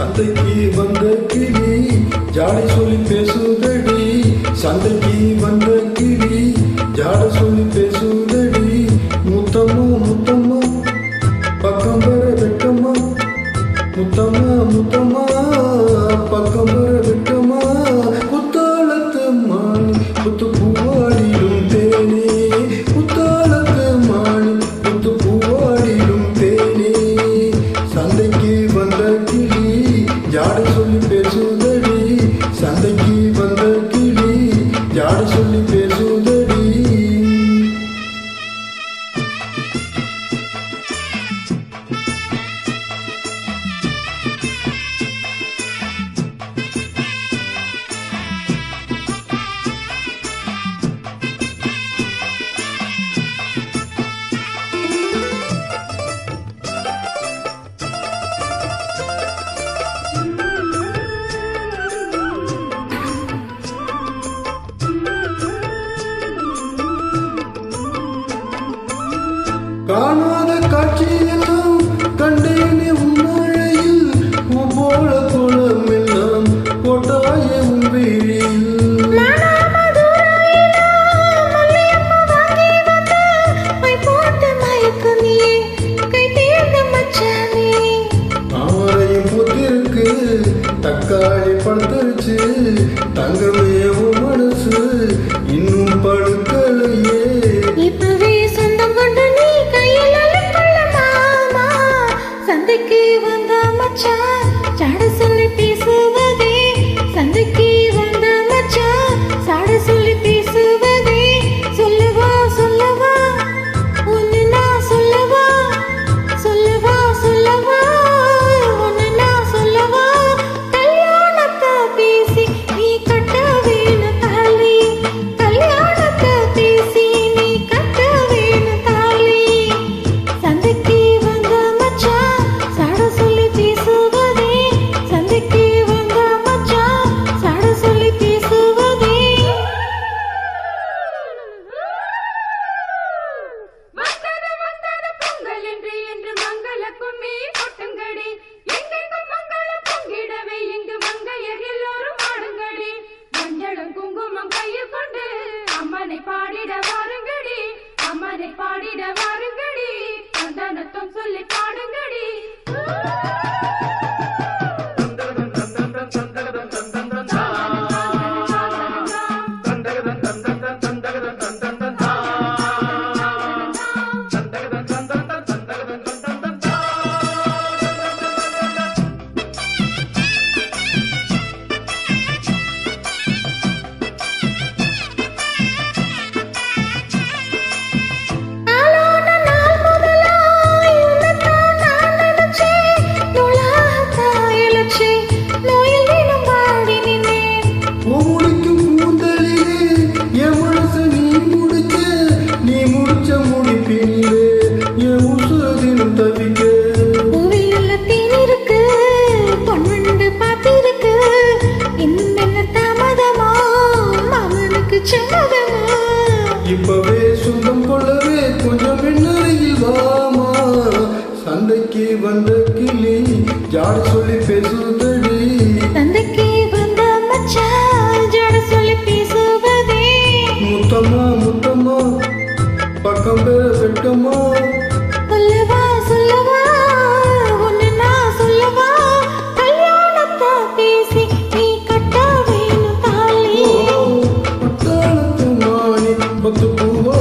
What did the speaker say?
சந்தைக்கு வந்த கிளி ஜாடை சொல்லி பேசுதடி, சந்தைக்கு வந்த கிளி ஜாடை சொல்லி பேசுதடி. முத்தம்மா முத்தம்மா பக்கம் வர வெட்டம்மா, முத்தம்மா முத்தம்மா பக்கம் வர வெட்டம்மா. புத்தாளத்து மாணி புத்து பூவாடிடும் தேனே, புத்தாளத்து மாணி புத்து பூவாடிடும் தேனே. சந்தைக்கு வந்த கிளி ஜாடை சொல்லி பேசுதடி, சந்தைக்கு வந்த கிளி ஜாடை சொல்லி பேசுதடி. காணாத காட்சியெல்லாம் கண்டேனே உன்னாழையில், போல குளம் எல்லாம் போட்டாய உன் வீழில். தாமரையும் பூத்திருக்கு தக்காளி படுத்துருச்சு, தங்கமே உன் மனசு இன்னும் படுக்கலையே. சந்தைக்கு வந்த மச்சான் சாட சொல்லி பேசுவதே, சந்தைக்கு வந்த மச்சான் சாட சொல்லி பேசுவதே. சொல்லவா சொல்லவா ஒன்னு நான் சொல்லவா, சொல்லவா சொல்லவா ஒன்னு நான் சொல்லவா. கல்யாணத்தை பேசி நீ கட்ட வேணும் தாலி, கல்யாணத்தை பேசி நீ கட்ட வேணும் தாலி. சந்தைக்கு வந்த மச்சான் சாட சொல்லி பேசுவதே, சந்தைக்கு வந்த மச்சான் சாட சொல்லி பேசுவதே. வந்தது பொங்கல் என்று மங்கள கும்மி கொட்டுங்கடி, எங்கெங்கும் மங்களம் பொங்கிடவே இங்கு மங்கையர் எல்லோரும் ஆடுங்கடி. மஞ்சளும் குங்குமம் கையில் கொண்டு அம்மனை பாடிட வாருங்கடி, அம்மனை பாடிட வாருங்கடி. சந்தனத்தும் சொல்லி பாடுங்கடி. இப்பவே சொந்தம் கொள்ளவே கொஞ்சம் பின்னரையில் வாமா. சந்தைக்கு வந்த கிளி ஜாட சொல்லி பேசுதடி, சந்தைக்கு வந்த மச்சான் ஜாட சொல்லி பேசுவதே. முத்தம்மா முத்தம்மா பக்கம் பேர வெட்டம்மா. சொல்லவா சொல்லவா ஒன்னு நான் சொல்லவா, கல்யாணத்தை பேசி நீ கட்ட வேணும் தாலி. பத்தாளத்து மாணி பத்து பூவா